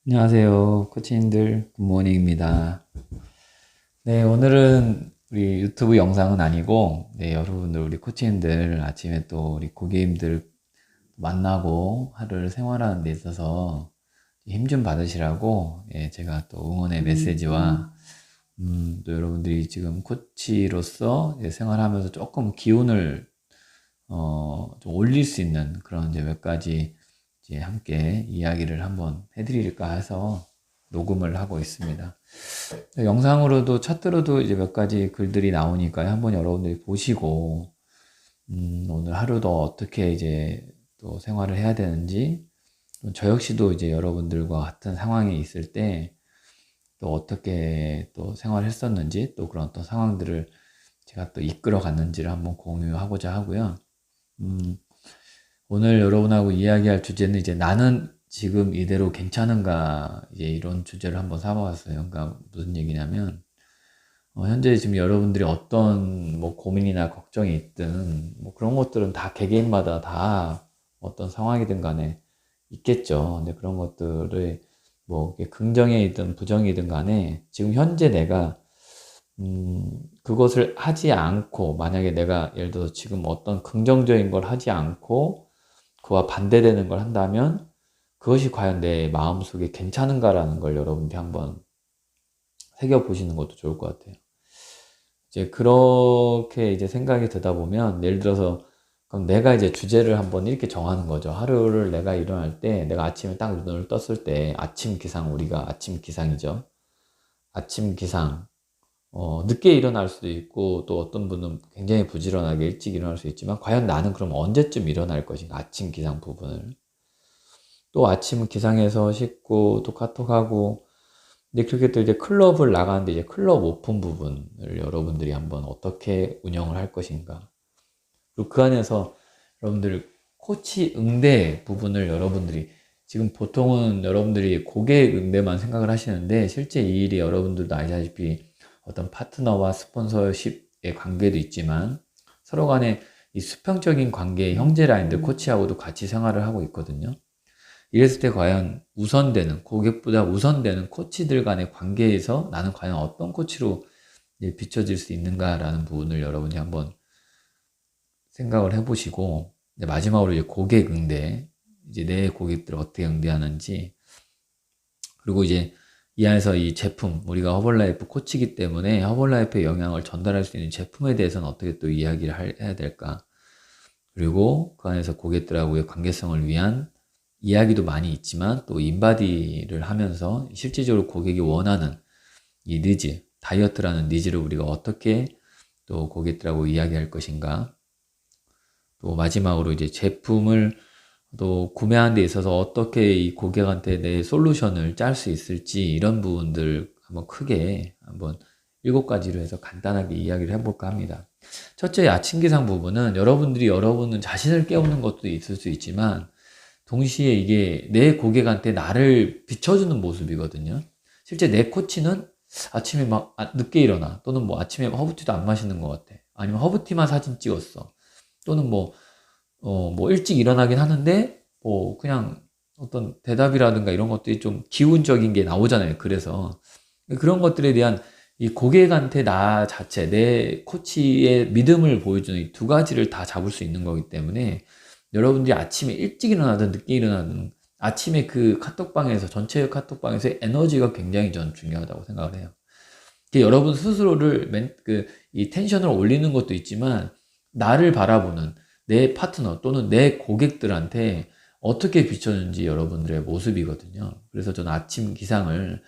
안녕하세요. 코치님들 굿모닝입니다. 네, 오늘은 우리 유튜브 영상은 아니고, 네, 여러분들 우리 코치님들 아침에 또 우리 고객님들 만나고 하루를 생활하는 데 있어서 힘 좀 받으시라고, 예, 제가 또 응원의 메시지와, 또 여러분들이 지금 코치로서 이제 생활하면서 조금 기운을, 좀 올릴 수 있는 그런 이제 몇 가지 이제 함께 이야기를 한번 해드릴까 해서 녹음을 하고 있습니다. 영상으로도 차트로도 이제 몇 가지 글들이 나오니까요. 한번 여러분들이 보시고 오늘 하루도 어떻게 이제 또 생활을 해야 되는지, 저 역시도 이제 여러분들과 같은 상황에 있을 때 또 어떻게 또 생활을 했었는지, 또 그런 또 상황들을 제가 또 이끌어 갔는지를 한번 공유하고자 하고요. 음, 오늘 여러분하고 이야기할 주제는 이제 나는 지금 이대로 괜찮은가, 이제 이런 주제를 한번 삼아봤어요. 그러니까 무슨 얘기냐면, 현재 지금 여러분들이 어떤 뭐 고민이나 걱정이 있든 뭐 그런 것들은 다 개개인마다 다 어떤 상황이든 간에 있겠죠. 근데 그런 것들을 뭐 이게 긍정이든 부정이든 간에 지금 현재 내가 그것을 하지 않고, 만약에 내가 예를 들어서 지금 어떤 긍정적인 걸 하지 않고 그와 반대되는 걸 한다면 그것이 과연 내 마음속에 괜찮은가라는 걸 여러분들이 한번 새겨보시는 것도 좋을 것 같아요. 이제 그렇게 이제 생각이 드다 보면, 예를 들어서 그럼 내가 이제 주제를 한번 이렇게 정하는 거죠. 하루를 내가 일어날 때, 내가 아침에 딱 눈을 떴을 때 아침 기상, 우리가 아침 기상이죠. 아침 기상. 늦게 일어날 수도 있고, 또 어떤 분은 굉장히 부지런하게 일찍 일어날 수 있지만, 과연 나는 그럼 언제쯤 일어날 것인가? 아침 기상 부분을. 또 아침 기상해서 씻고, 또 카톡하고, 근데 그렇게 또 이제 클럽을 나가는데, 이제 클럽 오픈 부분을 여러분들이 한번 어떻게 운영을 할 것인가. 그리고 그 안에서 여러분들 코치 응대 부분을 여러분들이, 지금 보통은 여러분들이 고객 응대만 생각을 하시는데, 실제 이 일이 여러분들도 아시다시피 어떤 파트너와 스폰서십의 관계도 있지만 서로 간에 이 수평적인 관계의 형제 라인들 코치하고도 같이 생활을 하고 있거든요. 이랬을 때 과연 우선되는, 고객보다 우선되는 코치들 간의 관계에서 나는 과연 어떤 코치로 비춰질 수 있는가라는 부분을 여러분이 한번 생각을 해보시고, 마지막으로 이제 고객 응대, 이제 내 고객들을 어떻게 응대하는지, 그리고 이제 이 안에서 이 제품, 우리가 허벌라이프 코치이기 때문에 허벌라이프의 영향을 전달할 수 있는 제품에 대해서는 어떻게 또 이야기를 해야 될까. 그리고 그 안에서 고객들하고의 관계성을 위한 이야기도 많이 있지만, 또 인바디를 하면서 실질적으로 고객이 원하는 이 니즈, 다이어트라는 니즈를 우리가 어떻게 또 고객들하고 이야기할 것인가. 또 마지막으로 이제 제품을 또 구매하는 데 있어서 어떻게 이 고객한테 내 솔루션을 짤 수 있을지, 이런 부분들 한번 크게 한번 7가지로 해서 간단하게 이야기를 해볼까 합니다. 첫째, 아침 기상 부분은 여러분들이 여러분은 자신을 깨우는 것도 있을 수 있지만, 동시에 이게 내 고객한테 나를 비춰주는 모습이거든요. 실제 내 코치는 아침에 막 늦게 일어나, 또는 뭐 아침에 허브티도 안 마시는 것 같아, 아니면 허브티만 사진 찍었어, 또는 뭐 일찍 일어나긴 하는데 뭐 그냥 어떤 대답이라든가 이런 것들이 좀 기운적인 게 나오잖아요. 그래서 그런 것들에 대한 이 고객한테 나 자체, 내 코치의 믿음을 보여주는 이 2가지를 다 잡을 수 있는 거기 때문에, 여러분들이 아침에 일찍 일어나든 늦게 일어나든 아침에 그 카톡방에서, 전체 카톡방에서의 에너지가 굉장히 전 중요하다고 생각을 해요. 여러분 스스로를 이 텐션을 올리는 것도 있지만, 나를 바라보는 내 파트너 또는 내 고객들한테 어떻게 비춰주는지 여러분들의 모습이거든요. 그래서 저는 아침 기상을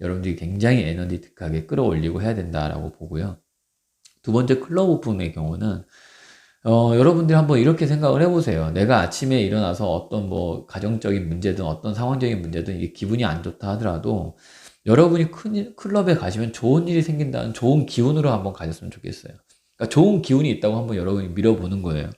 여러분들이 굉장히 에너지틱하게 끌어올리고 해야 된다라고 보고요. 두 번째, 클럽 오픈의 경우는 여러분들이 한번 이렇게 생각을 해보세요. 내가 아침에 일어나서 어떤 뭐 가정적인 문제든 어떤 상황적인 문제든 이게 기분이 안 좋다 하더라도, 여러분이 클럽에 가시면 좋은 일이 생긴다는 좋은 기운으로 한번 가셨으면 좋겠어요. 그러니까 좋은 기운이 있다고 한번 여러분이 밀어보는 거예요.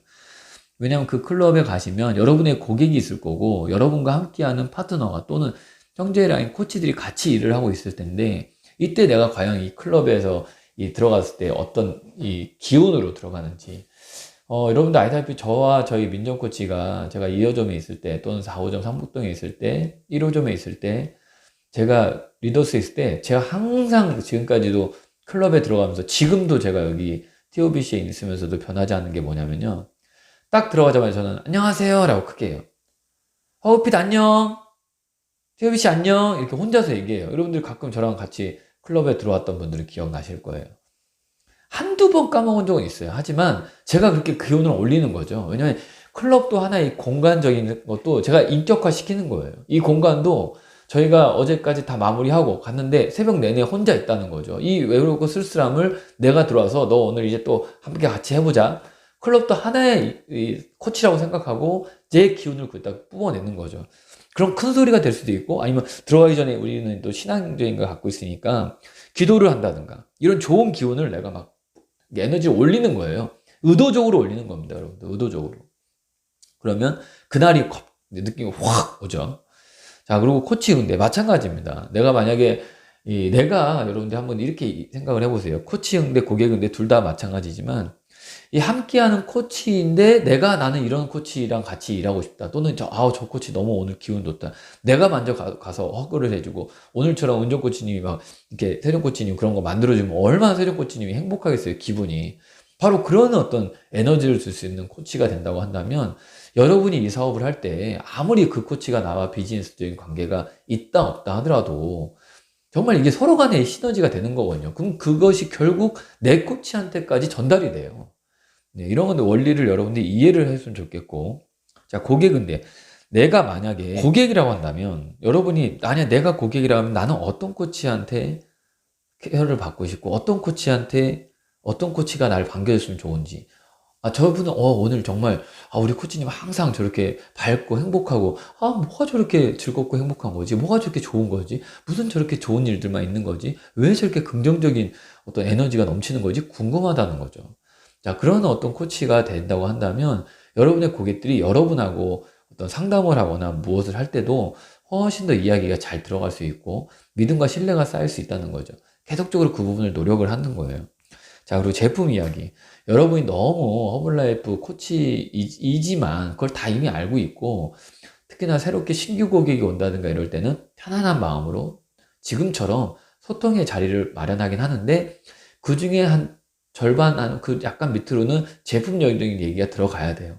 왜냐하면 그 클럽에 가시면 여러분의 고객이 있을 거고, 여러분과 함께하는 파트너가 또는 형제라인 코치들이 같이 일을 하고 있을 텐데, 이때 내가 과연 이 클럽에서 들어갔을 때 어떤 이 기운으로 들어가는지. 여러분들 아시다시피 저와 저희 민정 코치가, 제가 2호점에 있을 때 또는 4호점 상북동에 있을 때, 1호점에 있을 때 제가 리더스에 있을 때 제가 항상 지금까지도 클럽에 들어가면서 지금도 제가 여기 TOBC에 있으면서도 변하지 않는 게 뭐냐면요. 딱 들어가자마자 저는 안녕하세요 라고 크게 해요. 허우핏 안녕, TOBC 안녕 이렇게 혼자서 얘기해요. 여러분들 가끔 저랑 같이 클럽에 들어왔던 분들은 기억나실 거예요. 한두 번 까먹은 적은 있어요. 하지만 제가 그렇게 기운을 올리는 거죠. 왜냐면 클럽도 하나의 공간적인 것도 제가 인격화 시키는 거예요. 이 공간도 저희가 어제까지 다 마무리하고 갔는데 새벽 내내 혼자 있다는 거죠. 이 외롭고 쓸쓸함을 내가 들어와서 너 오늘 이제 또 함께 같이 해보자. 클럽도 하나의 이 코치라고 생각하고 제 기운을 거기다 뿜어내는 거죠. 그럼 큰 소리가 될 수도 있고 아니면 들어가기 전에 우리는 또 신앙적인 걸 갖고 있으니까 기도를 한다든가 이런 좋은 기운을 내가 막 에너지를 올리는 거예요. 의도적으로 올리는 겁니다, 여러분들. 의도적으로. 그러면 그날이 느낌이 확 오죠. 자, 그리고 코치 응대 마찬가지입니다. 내가 만약에 내가 여러분들 한번 이렇게 생각을 해보세요. 코치 응대, 고객 응대 둘 다 마찬가지지만 이 함께하는 코치인데 나는 이런 코치랑 같이 일하고 싶다. 또는 저 코치 너무 오늘 기분 좋다. 내가 먼저 가서 허그를 해주고 오늘처럼 은정 코치님이 막 이렇게 세종 코치님 그런 거 만들어주면 얼마나 세종 코치님이 행복하겠어요. 기분이. 바로 그런 어떤 에너지를 줄 수 있는 코치가 된다고 한다면 여러분이 이 사업을 할 때 아무리 그 코치가 나와 비즈니스적인 관계가 있다 없다 하더라도 정말 이게 서로 간의 시너지가 되는 거거든요. 그럼 그것이 결국 내 코치한테까지 전달이 돼요. 네, 이런 건데 원리를 여러분들이 이해를 했으면 좋겠고. 자, 고객인데 내가 만약에 고객이라고 한다면 여러분이 만약 내가 고객이라면 나는 어떤 코치한테 케어를 받고 싶고 어떤 코치가 나를 반겨줬으면 좋은지. 저분은 오늘 정말 우리 코치님 항상 저렇게 밝고 행복하고 뭐가 저렇게 즐겁고 행복한 거지? 뭐가 저렇게 좋은 거지? 무슨 저렇게 좋은 일들만 있는 거지? 왜 저렇게 긍정적인 어떤 에너지가 넘치는 거지? 궁금하다는 거죠. 자, 그런 어떤 코치가 된다고 한다면 여러분의 고객들이 여러분하고 어떤 상담을 하거나 무엇을 할 때도 훨씬 더 이야기가 잘 들어갈 수 있고 믿음과 신뢰가 쌓일 수 있다는 거죠. 계속적으로 그 부분을 노력을 하는 거예요. 자, 그리고 제품 이야기. 여러분이 너무 허블라이프 코치이지만 그걸 다 이미 알고 있고 특히나 새롭게 신규 고객이 온다든가 이럴 때는 편안한 마음으로 지금처럼 소통의 자리를 마련하긴 하는데 그 중에 한 절반, 그 약간 밑으로는 제품적인 얘기가 들어가야 돼요.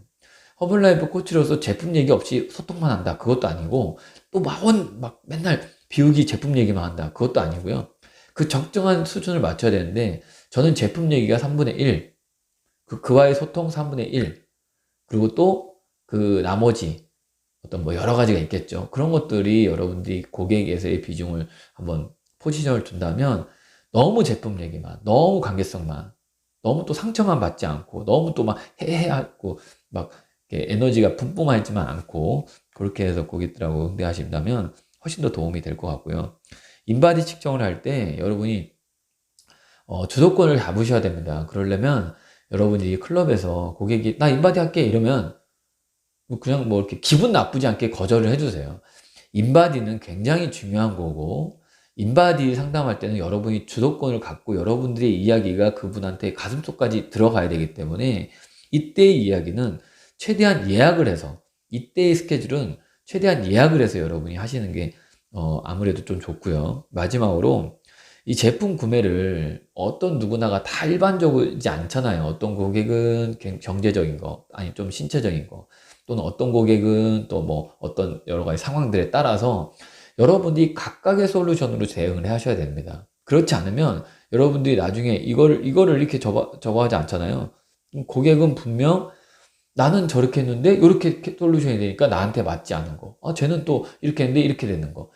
허블라이프 코치로서 제품 얘기 없이 소통만 한다. 그것도 아니고 또 막 맨날 비우기 제품 얘기만 한다. 그것도 아니고요. 그 적정한 수준을 맞춰야 되는데 저는 제품 얘기가 3분의 1, 그와의 소통 3분의 1, 그리고 또 그 나머지 어떤 뭐 여러 가지가 있겠죠. 그런 것들이 여러분들이 고객에서의 비중을 한번 포지션을 둔다면 너무 제품 얘기만, 너무 관계성만, 너무 또 상처만 받지 않고, 너무 또 막 해하고, 막 에너지가 뿜뿜하지만 않고, 그렇게 해서 고객들하고 응대하신다면 훨씬 더 도움이 될 것 같고요. 인바디 측정을 할 때 여러분이 주도권을 잡으셔야 됩니다. 그러려면 여러분이 클럽에서 고객이 나 인바디 할게 이러면 그냥 뭐 이렇게 기분 나쁘지 않게 거절을 해주세요. 인바디는 굉장히 중요한 거고 인바디 상담할 때는 여러분이 주도권을 갖고 여러분들의 이야기가 그분한테 가슴속까지 들어가야 되기 때문에 이때의 이야기는 최대한 예약을 해서 이때의 스케줄은 최대한 예약을 해서 여러분이 하시는 게 아무래도 좀 좋고요. 마지막으로 이 제품 구매를 어떤 누구나가 다 일반적이지 않잖아요. 어떤 고객은 경제적인 거, 아니 좀 신체적인 거, 또는 어떤 고객은 또 뭐 어떤 여러 가지 상황들에 따라서 여러분들이 각각의 솔루션으로 대응을 하셔야 됩니다. 그렇지 않으면 여러분들이 나중에 이거를 이렇게 저거 하지 않잖아요. 고객은 분명 나는 저렇게 했는데 이렇게 솔루션이 되니까 나한테 맞지 않은 거. 쟤는 또 이렇게 했는데 이렇게 되는 거.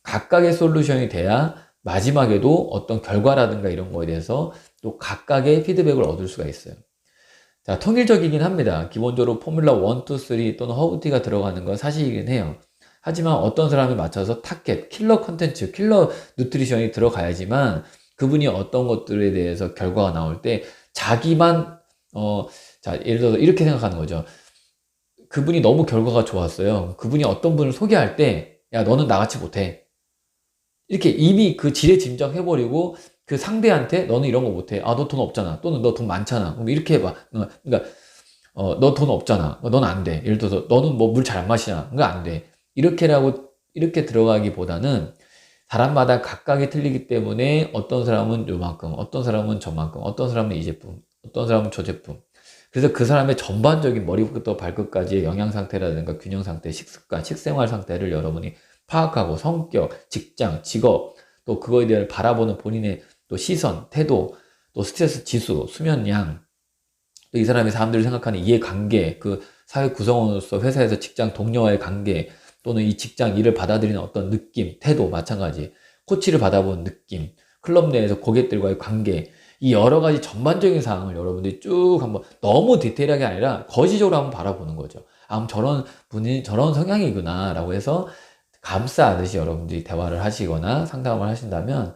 각각의 솔루션이 돼야 마지막에도 어떤 결과라든가 이런 거에 대해서 또 각각의 피드백을 얻을 수가 있어요. 자, 통일적이긴 합니다. 기본적으로 포뮬러 1, 2, 3 또는 허브티가 들어가는 건 사실이긴 해요. 하지만 어떤 사람에 맞춰서 타겟, 킬러 컨텐츠, 킬러 누트리션이 들어가야지만 그분이 어떤 것들에 대해서 결과가 나올 때 자기만 자, 예를 들어서 이렇게 생각하는 거죠. 그분이 너무 결과가 좋았어요. 그분이 어떤 분을 소개할 때 야, 너는 나같이 못해. 이렇게 이미 그 지레짐작해버리고 그 상대한테 너는 이런 거 못해. 너 돈 없잖아. 또는 너 돈 많잖아. 그럼 이렇게 해봐. 그러니까 너 돈 없잖아. 넌 안 돼. 예를 들어서 너는 뭐 물 잘 안 마시잖아. 그거 안 돼. 이렇게 들어가기보다는 사람마다 각각이 틀리기 때문에 어떤 사람은 요만큼, 어떤 사람은 저만큼, 어떤 사람은 이 제품, 어떤 사람은 저 제품. 그래서 그 사람의 전반적인 머리부터 발끝까지의 영양 상태라든가 균형 상태, 식습관, 식생활 상태를 여러분이 파악하고 성격, 직장, 직업, 또 그거에 대해 바라보는 본인의 또 시선, 태도, 또 스트레스 지수, 수면 양, 또 이 사람이 사람들이 생각하는 이해관계, 그 사회 구성원으로서 회사에서 직장 동료와의 관계, 또는 이 직장 일을 받아들이는 어떤 느낌, 태도 마찬가지, 코치를 받아보는 느낌, 클럽 내에서 고객들과의 관계, 이 여러 가지 전반적인 사항을 여러분들이 쭉 한번 너무 디테일하게 아니라 거시적으로 한번 바라보는 거죠. 아, 저런 분이 저런 성향이구나 라고 해서 감싸듯이 여러분들이 대화를 하시거나 상담을 하신다면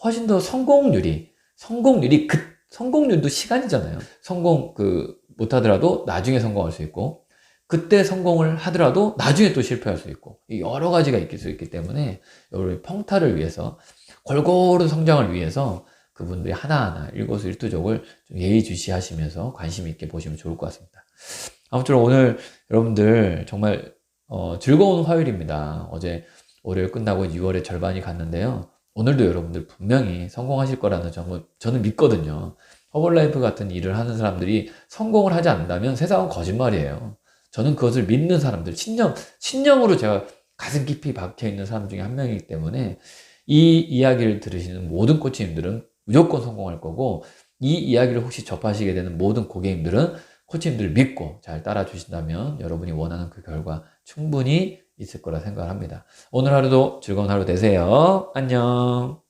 훨씬 더 성공률도 시간이잖아요. 성공 못하더라도 나중에 성공할 수 있고, 그때 성공을 하더라도 나중에 또 실패할 수 있고, 이 여러 가지가 있을 수 있기 때문에 여러분의 평타를 위해서, 골고루 성장을 위해서 그분들이 하나하나 일거수일투족을 좀 예의주시하시면서 관심 있게 보시면 좋을 것 같습니다. 아무쪼록 오늘 여러분들 정말 즐거운 화요일입니다. 어제 월요일 끝나고 6월의 절반이 갔는데요. 오늘도 여러분들 분명히 성공하실 거라는 점을 저는 믿거든요. 허벌라이프 같은 일을 하는 사람들이 성공을 하지 않는다면 세상은 거짓말이에요. 저는 그것을 믿는 사람들, 신념으로 제가 가슴 깊이 박혀 있는 사람 중에 한 명이기 때문에 이 이야기를 들으시는 모든 코치님들은 무조건 성공할 거고, 이 이야기를 혹시 접하시게 되는 모든 고객님들은 코치님들을 믿고 잘 따라 주신다면 여러분이 원하는 그 결과 충분히 있을 거라 생각을 합니다. 오늘 하루도 즐거운 하루 되세요. 안녕.